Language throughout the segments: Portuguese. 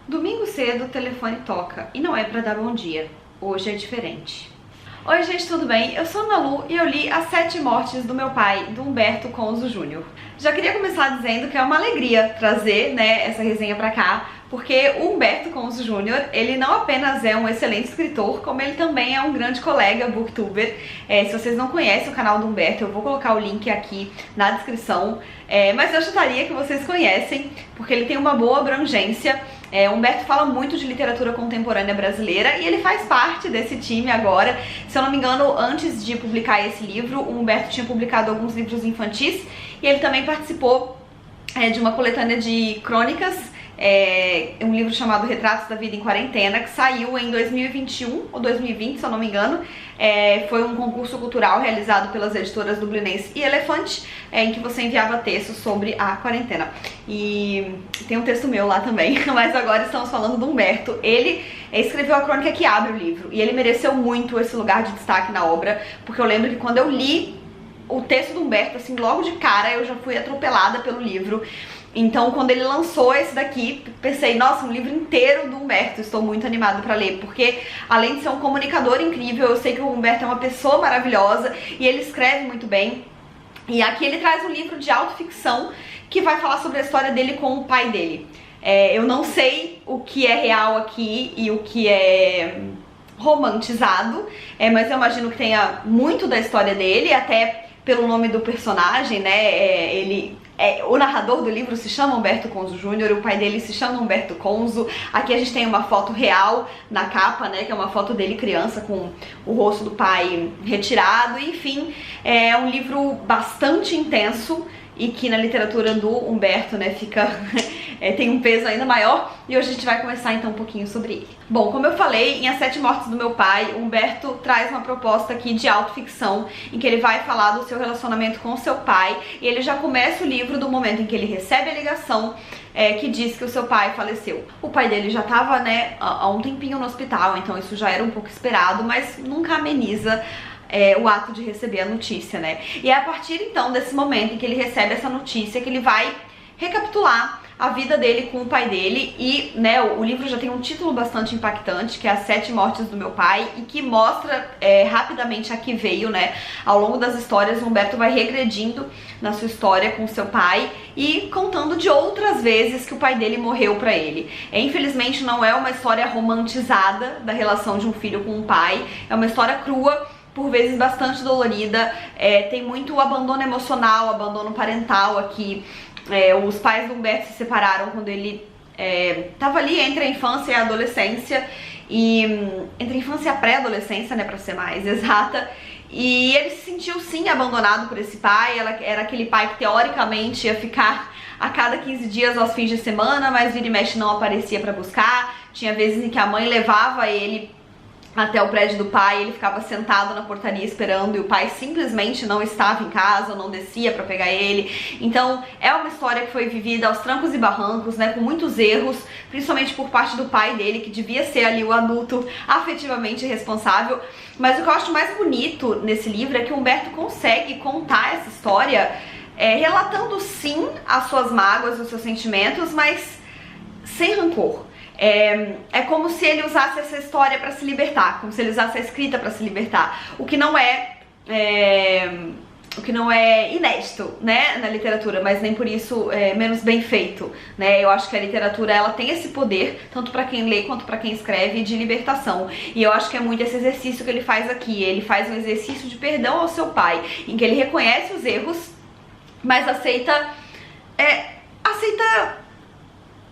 Domingo cedo o telefone toca e não é pra dar bom dia. Hoje é diferente. Oi gente, tudo bem? Eu sou a Ana Lu e eu li As 7 Mortes do Meu Pai, do Humberto Conzo Jr. Já queria começar dizendo que é uma alegria trazer, essa resenha pra cá, porque o Humberto Conzo Jr., ele não apenas é um excelente escritor, como ele também é um grande colega booktuber. Se vocês não conhecem o canal do Humberto, eu vou colocar o link aqui na descrição, mas eu chutaria que vocês conhecem, porque ele tem uma boa abrangência. O Humberto fala muito de literatura contemporânea brasileira e ele faz parte desse time agora. Se eu não me engano, antes de publicar esse livro, o Humberto tinha publicado alguns livros infantis e ele também participou de uma coletânea de crônicas, um livro chamado Retratos da Vida em Quarentena, que saiu em 2021 ou 2020, se eu não me engano. Foi um concurso cultural realizado pelas editoras Dublinense e Elefante, em que você enviava textos sobre a quarentena. E tem um texto meu lá também, mas agora estamos falando do Humberto. Ele escreveu a crônica que abre o livro, e ele mereceu muito esse lugar de destaque na obra, porque eu lembro que quando eu li o texto do Humberto, assim, logo de cara, eu já fui atropelada pelo livro. Então, quando ele lançou esse daqui, pensei, nossa, um livro inteiro do Humberto, estou muito animada pra ler, porque além de ser um comunicador incrível, eu sei que o Humberto é uma pessoa maravilhosa e ele escreve muito bem. E aqui ele traz um livro de autoficção que vai falar sobre a história dele com o pai dele. Eu não sei o que é real aqui e o que é romantizado, mas eu imagino que tenha muito da história dele, até pelo nome do personagem, o narrador do livro se chama Humberto Conzo Jr., o pai dele se chama Humberto Conzo. Aqui a gente tem uma foto real na capa, que é uma foto dele criança com o rosto do pai retirado. Enfim, é um livro bastante intenso e que na literatura do Humberto, tem um peso ainda maior, e hoje a gente vai conversar então um pouquinho sobre ele. Bom, como eu falei, em As 7 Mortes do Meu Pai, o Humberto traz uma proposta aqui de autoficção, em que ele vai falar do seu relacionamento com o seu pai, e ele já começa o livro do momento em que ele recebe a ligação que diz que o seu pai faleceu. O pai dele já estava, há um tempinho no hospital, então isso já era um pouco esperado, mas nunca ameniza o ato de receber a notícia, E é a partir então desse momento em que ele recebe essa notícia que ele vai recapitular a vida dele com o pai dele. E o livro já tem um título bastante impactante, que é As 7 Mortes do Meu Pai, e que mostra rapidamente a que veio, Ao longo das histórias, o Humberto vai regredindo na sua história com o seu pai e contando de outras vezes que o pai dele morreu pra ele. Infelizmente não é uma história romantizada da relação de um filho com um pai, é uma história crua, por vezes bastante dolorida. Tem muito abandono emocional, abandono parental aqui. Os pais do Humberto se separaram quando ele estava ali entre a infância e a adolescência, e entre a infância e a pré-adolescência, pra ser mais exata. E ele se sentiu sim abandonado por esse pai. Era aquele pai que teoricamente ia ficar a cada 15 dias aos fins de semana, mas vira e mexe não aparecia pra buscar. Tinha vezes em que a mãe levava ele até o prédio do pai, ele ficava sentado na portaria esperando e o pai simplesmente não estava em casa, não descia pra pegar ele. Então é uma história que foi vivida aos trancos e barrancos, com muitos erros, principalmente por parte do pai dele, que devia ser ali o adulto afetivamente responsável. Mas o que eu acho mais bonito nesse livro é que o Humberto consegue contar essa história relatando sim as suas mágoas, os seus sentimentos, mas sem rancor. É como se ele usasse essa história pra se libertar, como se ele usasse a escrita pra se libertar, o que não é inédito, na literatura, mas nem por isso menos bem feito, Eu acho que a literatura, ela tem esse poder, tanto pra quem lê quanto pra quem escreve, de libertação. E eu acho que é muito esse exercício que ele faz aqui. Ele faz um exercício de perdão ao seu pai, em que ele reconhece os erros, mas aceita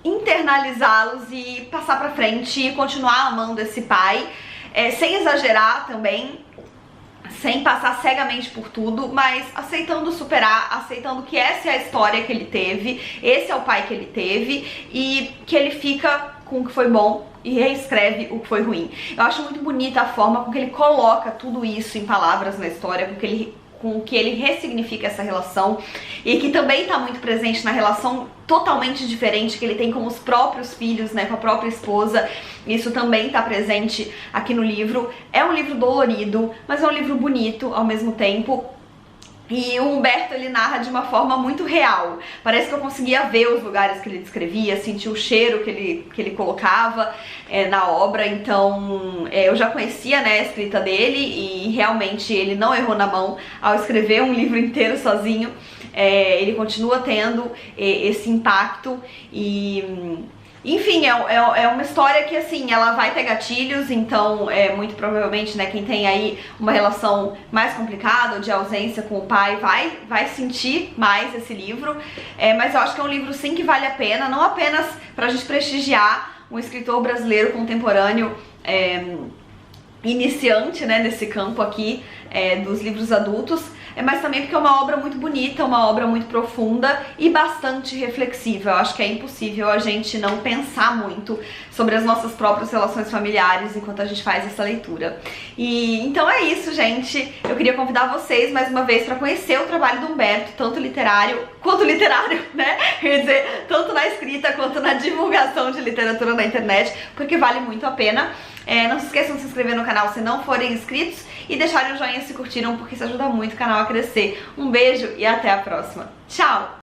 internalizá-los e passar pra frente e continuar amando esse pai, sem exagerar também, sem passar cegamente por tudo, mas aceitando superar, aceitando que essa é a história que ele teve, esse é o pai que ele teve, e que ele fica com o que foi bom e reescreve o que foi ruim. Eu acho muito bonita a forma com que ele coloca tudo isso em palavras na história, com que ele ressignifica essa relação, e que também está muito presente na relação totalmente diferente que ele tem com os próprios filhos, com a própria esposa. Isso também está presente aqui no livro. É um livro dolorido, mas é um livro bonito ao mesmo tempo. E o Humberto, ele narra de uma forma muito real. Parece que eu conseguia ver os lugares que ele descrevia, sentir o cheiro que ele colocava na obra. Então eu já conhecia, né, a escrita dele, e realmente ele não errou na mão ao escrever um livro inteiro sozinho. Ele continua tendo esse impacto e... Enfim, é uma história que, assim, ela vai ter gatilhos, então, muito provavelmente, né, quem tem aí uma relação mais complicada ou de ausência com o pai vai sentir mais esse livro, mas eu acho que é um livro, sim, que vale a pena, não apenas pra gente prestigiar um escritor brasileiro contemporâneo, iniciante, né, nesse campo aqui dos livros adultos, mas também porque é uma obra muito bonita, uma obra muito profunda e bastante reflexiva. Eu acho que é impossível a gente não pensar muito sobre as nossas próprias relações familiares enquanto a gente faz essa leitura. E então é isso, gente. Eu queria convidar vocês mais uma vez para conhecer o trabalho do Humberto, tanto literário quanto literário, né? Quer dizer, tanto na escrita quanto na divulgação de literatura na internet, porque vale muito a pena. Não se esqueçam de se inscrever no canal se não forem inscritos e deixarem um joinha se curtiram, porque isso ajuda muito o canal a crescer. Um beijo e até a próxima. Tchau!